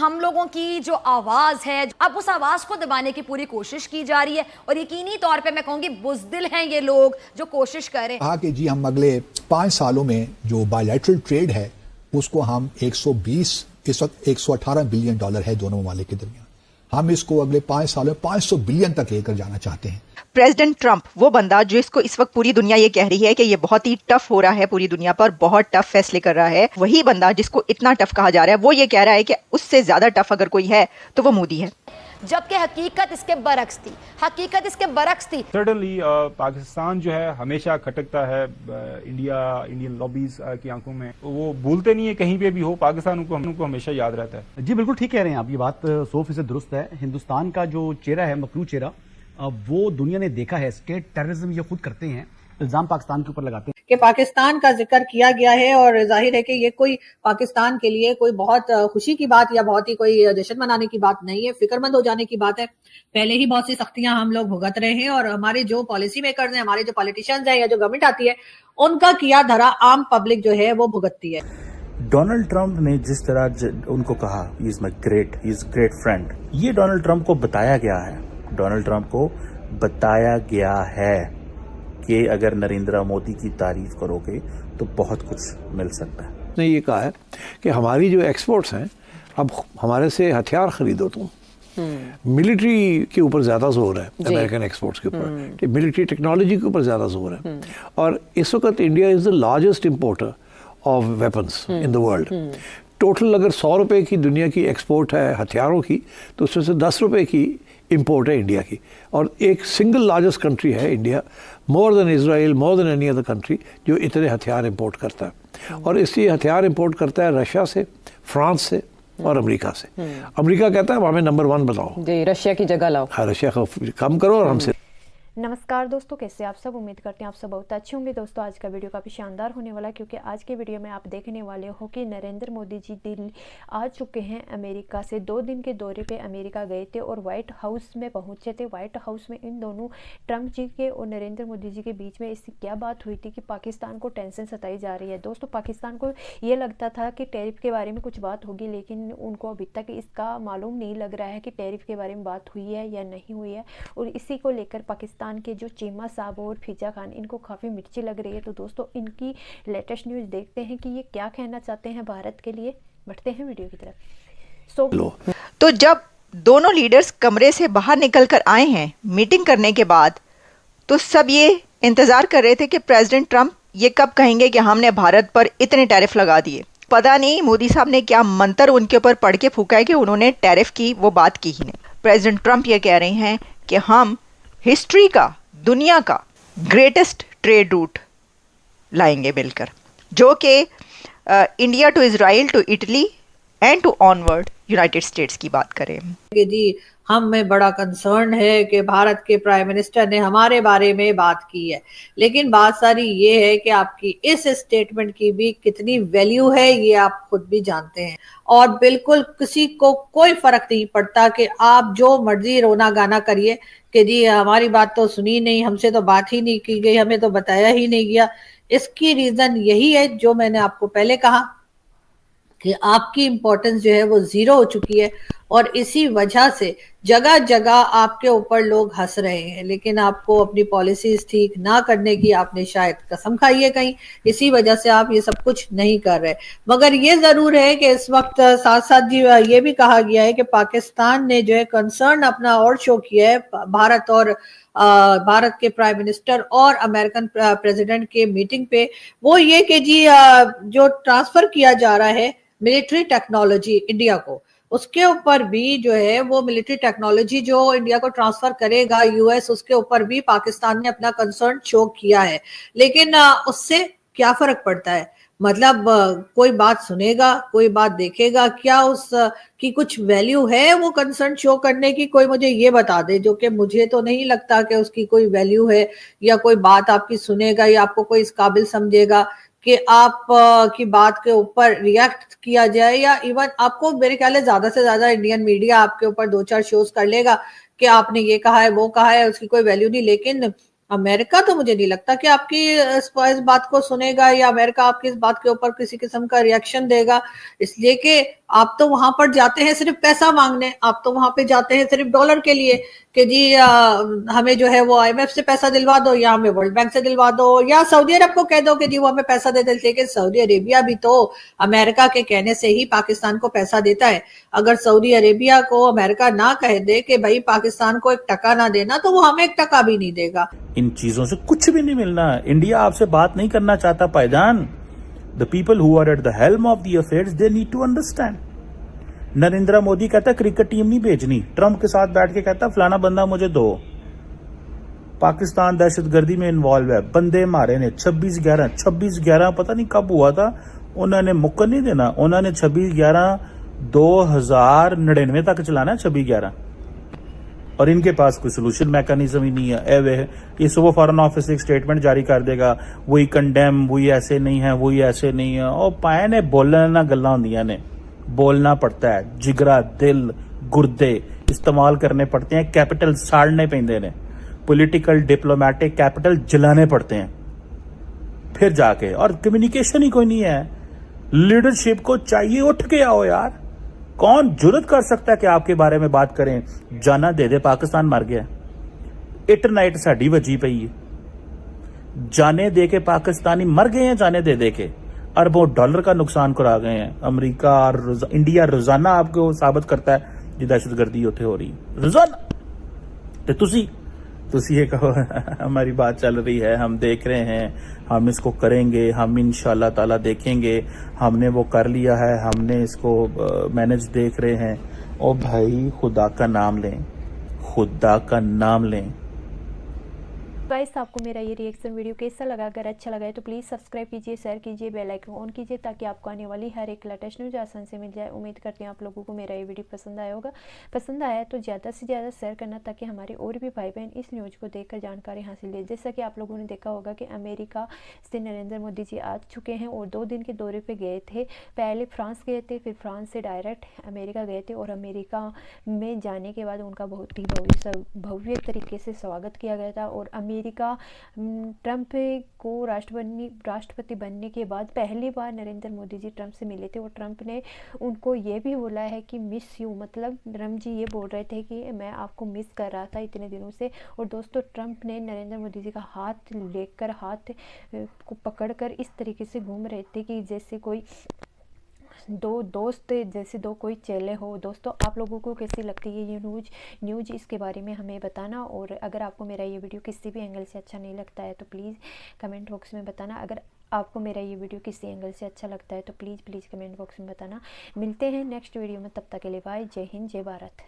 ہم لوگوں کی جو آواز ہے اب اس آواز کو دبانے کی پوری کوشش کی جا رہی ہے، اور یقینی طور پہ میں کہوں گی بزدل ہیں یہ لوگ جو کوشش کریں. کہا کہ جی ہم اگلے 5 سالوں میں جو بائیلیٹرل ٹریڈ ہے اس کو ہم 120 اس وقت $118 بلین ہے دونوں ممالک کے درمیان، ہم اس کو اگلے 5 سالوں میں 500 بلین تک لے کر جانا چاہتے ہیں. پریزیڈنٹ ٹرمپ وہ بندہ جو اس کو اس وقت پوری دنیا یہ کہہ رہی ہے کہ یہ بہت ہی ٹف ہو رہا ہے پوری دنیا پر، بہت ٹف فیصلے کر رہا ہے، وہی بندہ جس کو اتنا ٹف کہا جا رہا ہے وہ یہ کہہ رہا ہے کہ اس سے زیادہ ٹف اگر کوئی ہے تو وہ مودی ہے، جبکہ حقیقت اس کے برعکس تھی. حقیقت اس کے برعکس تھی. سرٹنلی پاکستان جو ہے ہمیشہ کھٹکتا ہے انڈین لابیز کی آنکھوں میں، وہ بھولتے نہیں ہے کہیں پہ بھی ہو، پاکستان کو ہمیشہ یاد رہتا ہے. جی بالکل ٹھیک کہہ رہے ہیں آپ، یہ بات 100% درست ہے. ہندوستان کا جو چہرہ ہے، مکرو چہرہ، وہ دنیا نے دیکھا ہے. اسٹیٹ ٹیررزم یہ خود کرتے ہیں، الزام پاکستان کے اوپر لگاتے ہیں کہ پاکستان کا ذکر کیا گیا ہے، اور ظاہر ہے کہ یہ کوئی پاکستان کے لیے کوئی بہت خوشی کی بات یا بہت ہی کوئی جشن منانے کی بات نہیں ہے، فکر مند ہو جانے کی بات ہے. پہلے ہی بہت سی سختیاں ہم لوگ بھگت رہے ہیں، اور ہمارے جو پالیسی میکرز ہیں، ہمارے جو پالیٹیشینز ہیں یا جو گورنمنٹ آتی ہے، ان کا کیا دھرا عام پبلک جو ہے وہ بھگتتی ہے. ڈونلڈ ٹرمپ نے جس طرح ان کو کہا ہی از گریٹ فرینڈ، یہ ڈونلڈ ٹرمپ کو بتایا گیا ہے. ڈونلڈ ٹرمپ کو بتایا گیا ہے کہ اگر نریندر مودی کی تعریف کرو گے تو بہت کچھ مل سکتا ہے. نے یہ کہا ہے کہ ہماری جو ایکسپورٹس ہیں اب ہمارے سے ہتھیار خریدو تم. ملٹری کے اوپر زیادہ زور ہے امریکن ایکسپورٹس کے اوپر، کہ ملٹری ٹیکنالوجی کے اوپر زیادہ زور ہے. اور اس وقت India is the largest importer of weapons in the world. Total اگر $100 کی دنیا کی ایکسپورٹ ہے ہتھیاروں کی تو اس میں سے $10 کی امپورٹ ہے انڈیا کی، اور ایک سنگل لارجسٹ کنٹری ہے انڈیا، مور دین اسرائیل، مور دین اینی ادر کنٹری، جو اتنے ہتھیار امپورٹ کرتا ہے. اور اس لیے ہتھیار امپورٹ کرتا ہے رشیا سے، فرانس سے اور امریکہ سے. امریکہ کہتا ہے ہمیں نمبر 1 بتاؤ، جی رشیا کی جگہ لاؤ، ہاں رشیا کو کم کرو اور ہم سے. نمسکار دوستوں، کیسے آپ سب؟ امید کرتے ہیں آپ سب بہت اچھے ہوں گے. دوستوں آج کا ویڈیو کافی شاندار ہونے والا ہے، کیونکہ آج کے ویڈیو میں آپ دیکھنے والے ہو کہ نریندر مودی جی دلی آ چکے ہیں امریکہ سے. 2 دن کے دورے پہ امریکہ گئے تھے اور وائٹ ہاؤس میں پہنچے تھے. وائٹ ہاؤس میں ان دونوں ٹرمپ جی کے اور نریندر مودی جی کے بیچ میں اس کی کیا بات ہوئی تھی کہ پاکستان کو ٹینشن ستائی جا رہی ہے. دوستوں پاکستان کو یہ لگتا تھا کہ ٹیرف کے بارے میں کچھ بات ہوگی، لیکن ان کو ابھی تک اس کا معلوم نہیں لگ رہا ہے کہ ٹیرف کے بارے میں بات ہوئی ہے یا نہیں ہوئی ہے. اور اسی کو لے کر پاکستان کے جو چیمہ صاحب اور فضا خان ان کو کافی مرچی لگ رہی ہے. تو دوستوں ان کی لیٹسٹ نیوز دیکھتے ہیں کہ یہ کیا کہنا چاہتے ہیں بھارت کے لیے. بڑھتے ہیں ویڈیو کی طرف. تو جب دونوں لیڈرز کمرے سے باہر نکل کر آئے ہیں میٹنگ کرنے کے بعد، تو سب یہ انتظار کر رہے تھے کہ پریزیڈنٹ ٹرمپ یہ کب کہیں گے کہ ہم نے بھارت پر اتنے ٹیرف لگا دیے. پتہ نہیں مودی صاحب نے کیا منتر ان کے اوپر پڑھ کے پھونکا ہے کہ انہوں نے ٹیرف کی وہ بات کی ہی نہیں. پریزیڈنٹ ٹرمپ یہ کہہ رہے ہیں کہ ہم ہسٹری کا، دنیا کا گریٹسٹ ٹریڈ روٹ لائیں گے مل کر، جو کہ India to Israel to Italy and to onward United States کی بات کریں. جی ہمیں بڑا کنسرن ہے کہ بھارت کے پرائم منسٹر نے ہمارے بارے میں بات کی ہے، لیکن بات ساری یہ ہے کہ آپ کی اس اسٹیٹمنٹ کی بھی کتنی ویلیو ہے یہ آپ خود بھی جانتے ہیں. اور بالکل کسی کو کوئی فرق نہیں پڑتا کہ آپ جو مرضی رونا گانا کریے کہ جی ہماری بات تو سنی نہیں، ہم سے تو بات ہی نہیں کی گئی، ہمیں تو بتایا ہی نہیں گیا. اس کی ریزن یہی ہے جو میں نے آپ کو پہلے کہا کہ آپ کی امپورٹنس جو ہے وہ 0 ہو چکی ہے، اور اسی وجہ سے جگہ جگہ آپ کے اوپر لوگ ہنس رہے ہیں. لیکن آپ کو اپنی پالیسیز ٹھیک نہ کرنے کی آپ نے شاید قسم کھائی ہے کہیں، اسی وجہ سے آپ یہ سب کچھ نہیں کر رہے. مگر یہ ضرور ہے کہ اس وقت ساتھ ساتھ جی یہ بھی کہا گیا ہے کہ پاکستان نے جو ہے کنسرن اپنا اور شو کیا ہے بھارت کے پرائم منسٹر اور امریکن پریزیڈنٹ کے میٹنگ پہ، وہ یہ کہ جی جو ٹرانسفر کیا جا رہا ہے ملٹری ٹیکنالوجی انڈیا کو، اس کے اوپر بھی جو ہے وہ ملٹری ٹیکنالوجی جو انڈیا کو ٹرانسفر کرے گا یو ایس، اس کے اوپر بھی پاکستان نے اپنا کنسرن شو کیا ہے. لیکن اس سے کیا فرق پڑتا ہے؟ مطلب کوئی بات سنے گا، کوئی بات دیکھے گا، کیا اس کی کچھ ویلیو ہے وہ کنسرن شو کرنے کی؟ کوئی مجھے یہ بتا دے، جو کہ مجھے تو نہیں لگتا کہ اس کی کوئی ویلیو ہے، یا کوئی بات آپ کی سنے گا یا آپ کو کوئی اس قابل سمجھے گا کہ آپ کی بات کے اوپر ریاکٹ کیا جائے. یا ایون آپ کو میرے خیال ہے زیادہ سے زیادہ انڈین میڈیا آپ کے اوپر 2-4 شوز کر لے گا کہ آپ نے یہ کہا ہے وہ کہا ہے، اس کی کوئی ویلیو نہیں. لیکن امریکہ تو مجھے نہیں لگتا کہ آپ کی اس بات کو سنے گا، یا امریکہ آپ کی اس بات کے اوپر کسی قسم کا ریاکشن دے گا، اس لیے کہ آپ تو وہاں پر جاتے ہیں صرف پیسہ مانگنے, آپ تو وہاں پہ جاتے ہیں صرف ڈالر کے لیے کہ جی ہمیں جو ہے وہ IMF سے پیسہ دلوا دو, یا ہمیں ورلڈ بینک سے دلوا دو, یا سعودی عرب کو کہہ دو کہ جی وہ ہمیں پیسہ دے دے. لیکن سعودی عربیہ بھی تو امریکہ کے کہنے سے ہی پاکستان کو پیسہ دیتا ہے. اگر سعودی عربیہ کو امریکہ نہ کہہ دے کہ بھائی پاکستان کو ایک ٹکا نہ دینا, تو وہ ہمیں ایک ٹکا بھی نہیں دے گا. ان چیزوں سے کچھ بھی نہیں ملنا. انڈیا آپ سے بات نہیں کرنا چاہتا بھائی جان. The people who are at the helm of the affairs, they need to understand. Narendra Modi کہتا ہے کرکٹ ٹیم نہیں بھیجنی, ٹرمپ کے ساتھ بیٹھ کے کہتا ہے فلانا بندہ مجھے دو. پاکستان دہشت گردی میں انوالو ہے, بندے مارے نے 26/11 پتہ نہیں کب ہوا تھا, انہوں نے مکر نہیں دینا, انہوں نے 26/11/2099 تک چلانا ہے 26/11, اور ان کے پاس کوئی سولوشن میکانزم ہی نہیں ہے. یہ صبح فارن آفس ایک سٹیٹمنٹ جاری کر دے گا, وہی کنڈیم, وہی ایسے نہیں ہے, وہی ایسے نہیں ہے. اور پائے نے بولنا گلاں ہوندیاں نے, بولنا پڑتا ہے, جگرا, دل, گردے استعمال کرنے پڑتے ہیں, کیپٹل ساڑنے پیندے نے, پولیٹیکل ڈپلومیٹک کیپٹل جلانے پڑتے ہیں پھر جا کے. اور کمیونیکیشن ہی کوئی نہیں ہے. لیڈرشپ کو چاہیے اٹھ کے آؤ یار. کون جرت کر سکتا ہے کہ آپ کے بارے میں بات کریں؟ جانا دے دے, پاکستان مر گیا. اٹ نائٹ ساڈی وجی پئی ہے, جانے دے کے پاکستانی مر گئے ہیں, جانے دے دے کے اربوں ڈالر کا نقصان کرا گئے ہیں. امریکہ اور انڈیا روزانہ آپ کو ثابت کرتا ہے کہ دہشت گردی اتنے ہو رہی روزانہ. تو تسی یہ کہو ہماری بات چل رہی ہے, ہم دیکھ رہے ہیں, ہم اس کو کریں گے, ہم انشاءاللہ تعالی دیکھیں گے, ہم نے وہ کر لیا ہے, ہم نے اس کو مینج دیکھ رہے ہیں. او بھائی خدا کا نام لیں, خدا کا نام لیں. گائس آپ کو میرا یہ ریئیکشن ویڈیو کیسا لگا؟ اگر اچھا لگا ہے تو پلیز سبسکرائب کیجئے, شیئر کیجئے, بیل آئیکن آن کیجئے تاکہ آپ کو آنے والی ہر ایک لیٹسٹ نیوز آسان سے مل جائے. امید کرتے ہیں آپ لوگوں کو میرا یہ ویڈیو پسند آیا ہوگا. پسند آیا ہے تو زیادہ سے زیادہ شیئر کرنا تاکہ ہمارے اور بھی بھائی بہن اس نیوز کو دیکھ کر جانکاری حاصل لے. جیسا کہ آپ لوگوں نے دیکھا ہوگا کہ امریکہ سے نریندر مودی جی آ چکے ہیں اور 2 دن کے دورے پہ گئے تھے. پہلے فرانس گئے تھے, پھر فرانس سے ڈائریکٹ امریکہ گئے تھے, اور امریکہ میں جانے کے بعد ان کا بہت ہی بھویہ طریقے سے سواگت کیا گیا تھا. اور امریکہ ٹرمپ کو راشٹرپتی بننے کے بعد پہلی بار نریندر مودی جی ٹرمپ سے ملے تھے, اور ٹرمپ نے ان کو یہ بھی بولا ہے کہ مس یو, مطلب ٹرمپ جی یہ بول رہے تھے کہ میں آپ کو مس کر رہا تھا اتنے دنوں سے. اور دوستو ٹرمپ نے نریندر مودی جی کا ہاتھ لے کر, ہاتھ کو پکڑ کر اس طریقے سے گھوم رہے تھے کہ جیسے کوئی دو دوست, جیسے دو کوئی چیلے ہو. دوستو آپ لوگوں کو کیسی لگتی ہے یہ نیوز اس کے بارے میں ہمیں بتانا. اور اگر آپ کو میرا یہ ویڈیو کسی بھی اینگل سے اچھا نہیں لگتا ہے تو پلیز کمنٹ باکس میں بتانا. اگر آپ کو میرا یہ ویڈیو کسی اینگل سے اچھا لگتا ہے تو پلیز کمنٹ باکس میں بتانا. ملتے ہیں نیکسٹ ویڈیو میں, تب تک کے لیے بائے. جے ہند, جے بھارت.